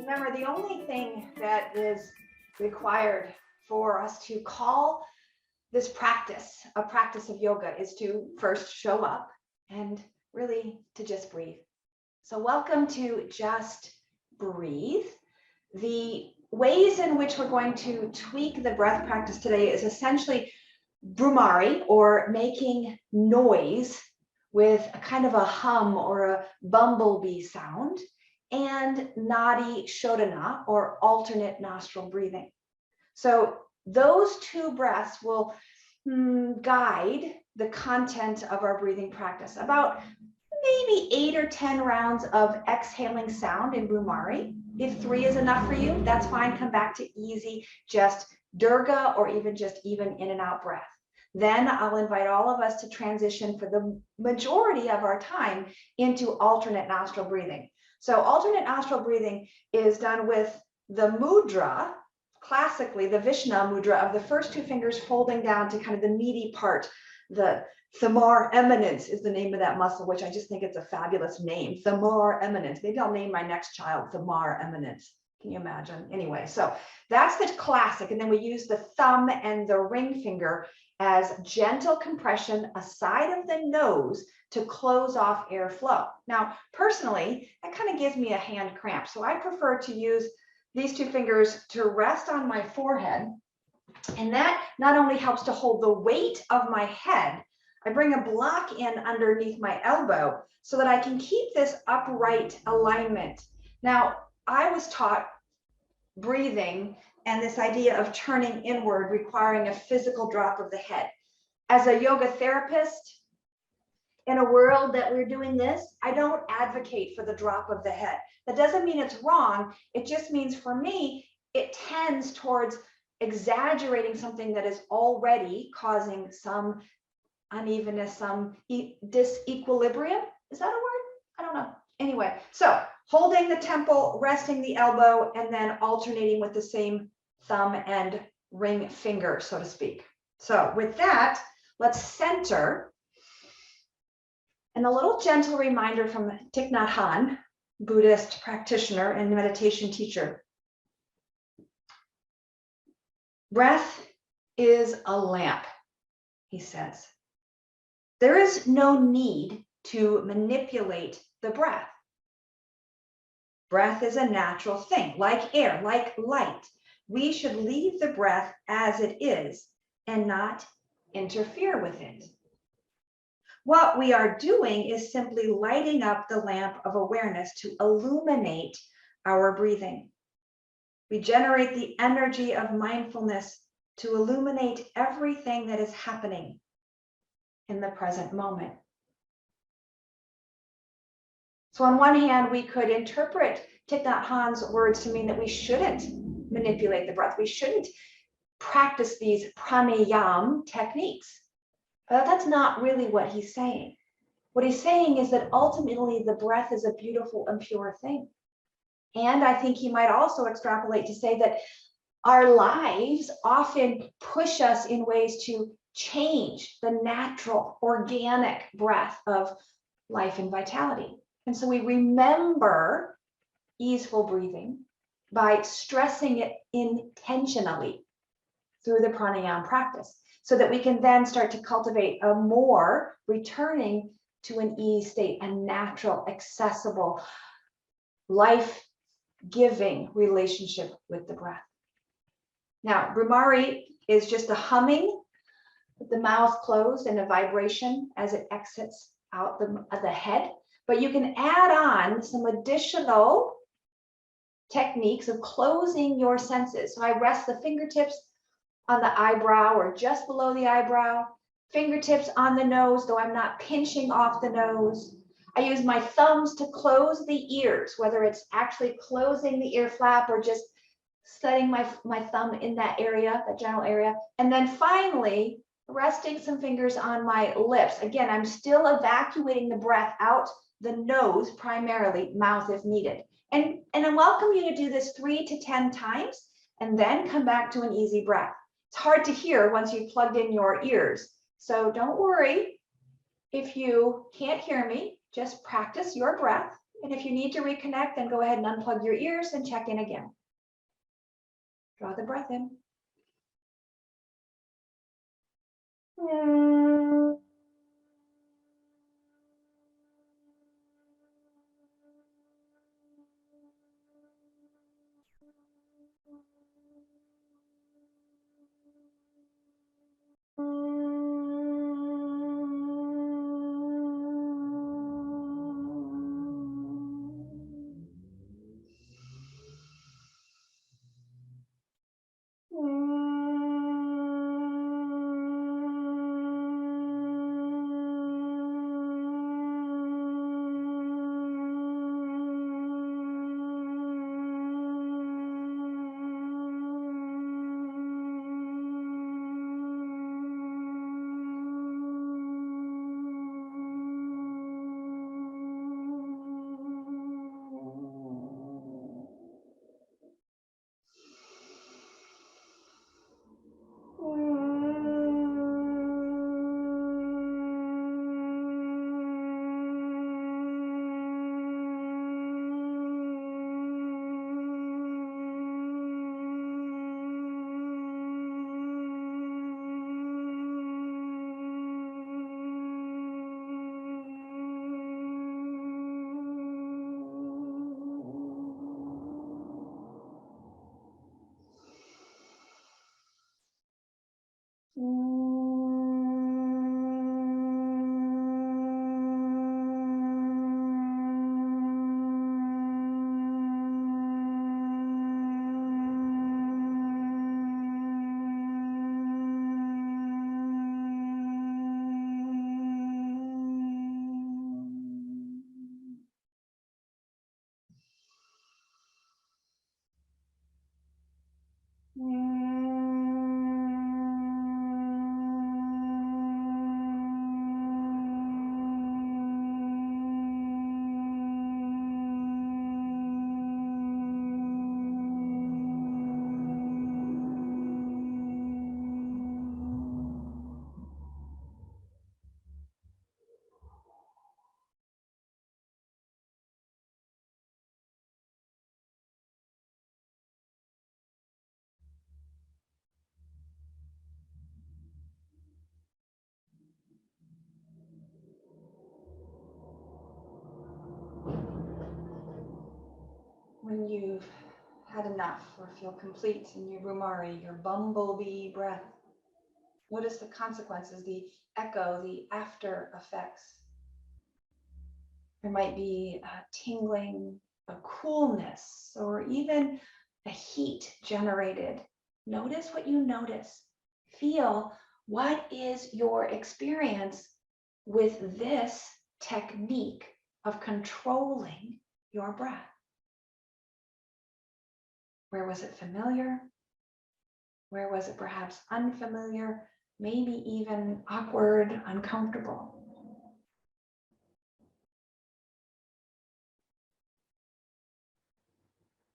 Remember, the only thing that is required for us to call this practice a practice of yoga is to first show up and really to just breathe. So welcome to Just Breathe. The ways in which we're going to tweak the breath practice today is essentially brumari, or making noise with a kind of a hum or a bumblebee sound, and nadi shodhana, or alternate nostril breathing. So those two breaths will guide the content of our breathing practice. About maybe 8 or 10 rounds of exhaling sound in brumari. If 3 is enough for you, that's fine. Come back to easy, just dirga, or even in and out breath. Then I'll invite all of us to transition for the majority of our time into alternate nostril breathing. So alternate nostril breathing is done with the mudra, classically the Vishna mudra, of the first 2 fingers folding down to kind of the meaty part. The Thamar eminence is the name of that muscle, which I just think it's a fabulous name. Thamar eminence. Maybe I'll name my next child Thamar eminence. Can you imagine? Anyway, so that's the classic. And then we use the thumb and the ring finger as gentle compression aside of the nose to close off airflow. Now, personally, that kind of gives me a hand cramp. So I prefer to use these 2 fingers to rest on my forehead. And that not only helps to hold the weight of my head, I bring a block in underneath my elbow so that I can keep this upright alignment. Now, I was taught breathing and this idea of turning inward requiring a physical drop of the head. As a yoga therapist, in a world that we're doing this, I don't advocate for the drop of the head. That doesn't mean it's wrong. It just means, for me, it tends towards exaggerating something that is already causing some unevenness, some disequilibrium. Is that a word? I don't know. Anyway, so holding the temple, resting the elbow, and then alternating with the same thumb and ring finger, so to speak. So with that, let's center. And a little gentle reminder from Thich Nhat Hanh, Buddhist practitioner and meditation teacher. Breath is a lamp, he says. There is no need to manipulate the breath. Breath is a natural thing, like air, like light. We should leave the breath as it is and not interfere with it. What we are doing is simply lighting up the lamp of awareness to illuminate our breathing. We generate the energy of mindfulness to illuminate everything that is happening in the present moment. So on one hand, we could interpret Thich Nhat Hanh's words to mean that we shouldn't manipulate the breath. We shouldn't practice these pranayama techniques. But that's not really what he's saying. What he's saying is that ultimately the breath is a beautiful and pure thing. And I think he might also extrapolate to say that our lives often push us in ways to change the natural, organic breath of life and vitality. And so we remember easeful breathing by stressing it intentionally through the pranayama practice, so that we can then start to cultivate a more returning to an ease state, a natural, accessible, life-giving relationship with the breath. Now, brumari is just a humming with the mouth closed and a vibration as it exits out the head. But you can add on some additional techniques of closing your senses. So I rest the fingertips on the eyebrow or just below the eyebrow, fingertips on the nose, though I'm not pinching off the nose. I use my thumbs to close the ears, whether it's actually closing the ear flap or just setting my thumb in that area, that general area. And then finally, resting some fingers on my lips. Again, I'm still evacuating the breath out the nose, primarily, mouth if needed. And I welcome you to do this 3 to 10 times and then come back to an easy breath. It's hard to hear once you've plugged in your ears. So don't worry if you can't hear me, just practice your breath And if you need to reconnect, then go ahead and unplug your ears and check in again. Draw the breath in. When you've had enough or feel complete in your Rumari, your bumblebee breath, notice the consequences, the echo, the after effects. There might be a tingling, a coolness, or even a heat generated. Notice what you notice. Feel what is your experience with this technique of controlling your breath. Where was it familiar? Where was it perhaps unfamiliar? Maybe even awkward, uncomfortable.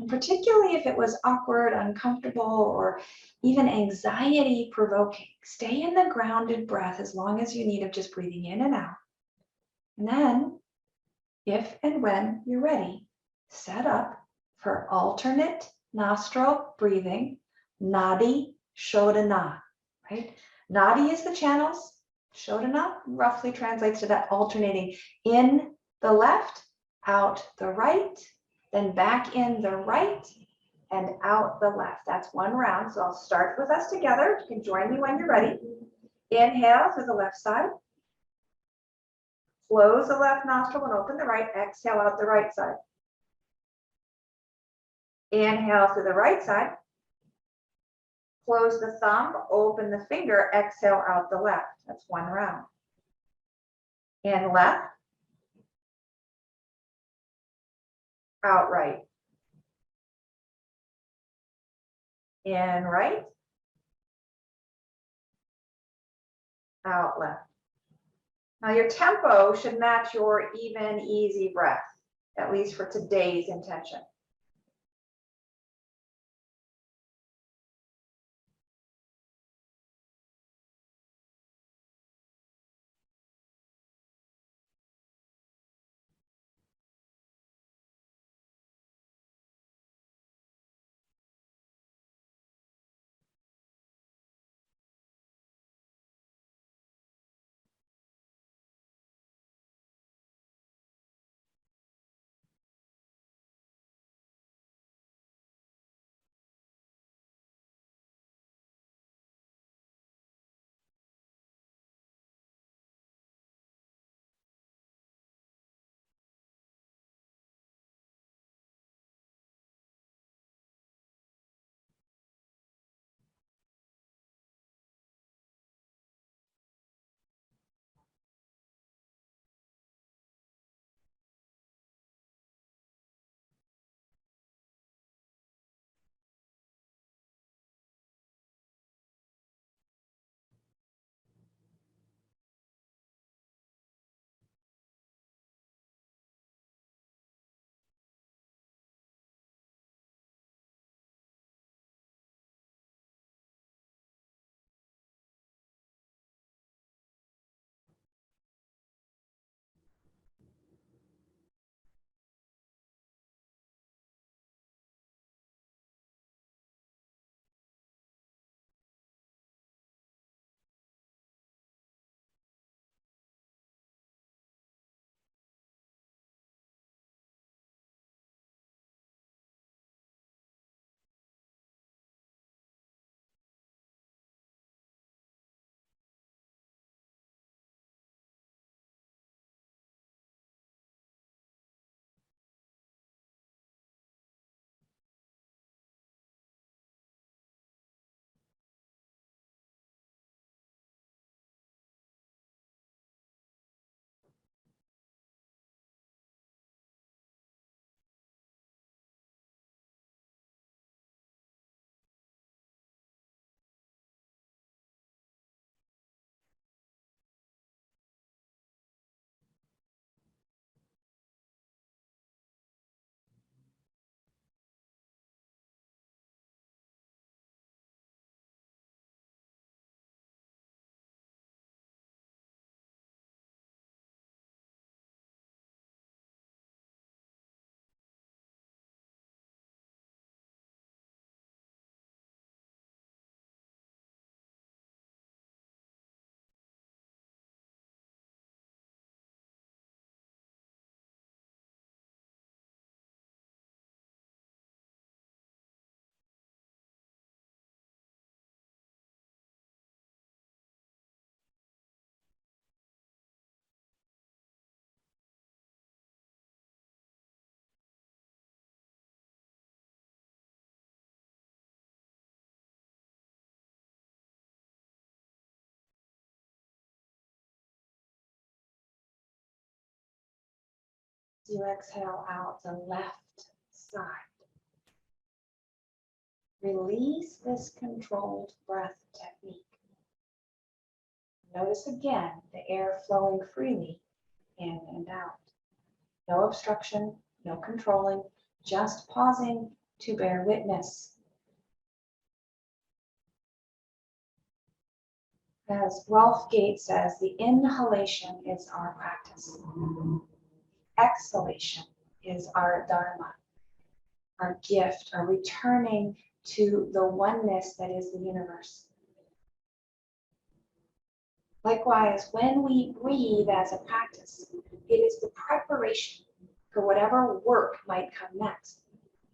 And particularly if it was awkward, uncomfortable, or even anxiety provoking, stay in the grounded breath as long as you need of just breathing in and out. And then, if and when you're ready, set up for alternate nostril breathing, nadi, shodhana, right? Nadi is the channels. Shodhana roughly translates to that alternating in the left, out the right, then back in the right and out the left. That's one round. So I'll start with us together. You can join me when you're ready. Inhale to the left side. Close the left nostril and open the right. Exhale out the right side. Inhale to the right side. Close the thumb, open the finger, exhale out the left. That's one round. In left, out right. In right, out left. Now your tempo should match your even, easy breath, at least for today's intention. As you exhale out the left side, release this controlled breath technique. Notice again the air flowing freely in and out. No obstruction, no controlling, just pausing to bear witness. As Rolf Gates says, the inhalation is our practice. Exhalation is our dharma, our gift, our returning to the oneness that is the universe. Likewise, when we breathe as a practice, it is the preparation for whatever work might come next.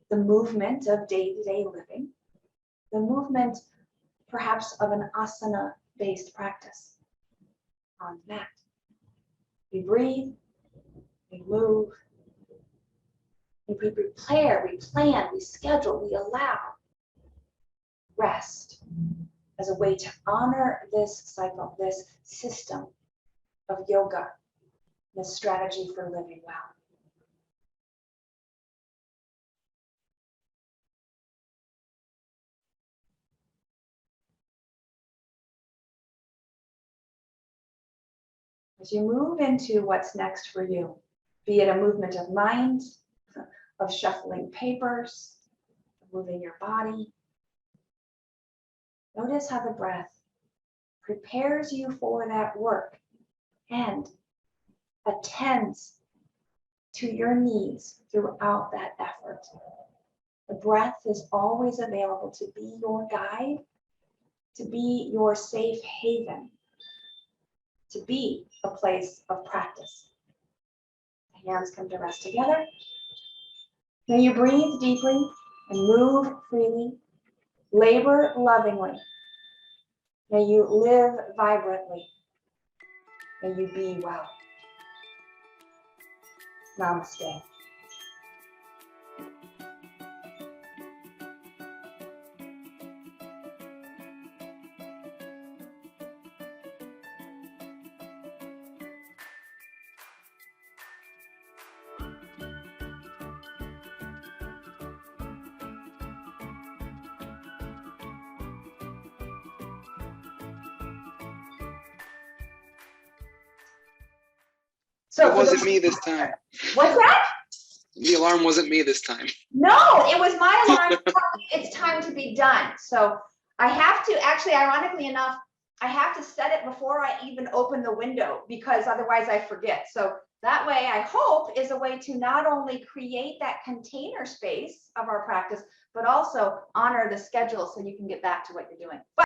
The movement of day-to-day living, the movement perhaps of an asana-based practice on the mat. We breathe, we move, we prepare, we plan, we schedule, we allow rest as a way to honor this cycle, this system of yoga, this strategy for living well. As you move into what's next for you, be it a movement of mind, of shuffling papers, of moving your body, notice how the breath prepares you for that work and attends to your needs throughout that effort. The breath is always available to be your guide, to be your safe haven, to be a place of practice. The hands come to rest together. May you breathe deeply and move freely, labor lovingly. May you live vibrantly. May you be well. Namaste. So it wasn't me this time. What's that? The alarm wasn't me this time. No, it was my alarm. It's time to be done. So I have to, actually, ironically enough, I have to set it before I even open the window because otherwise I forget. So that way, I hope, is a way to not only create that container space of our practice, but also honor the schedule so you can get back to what you're doing.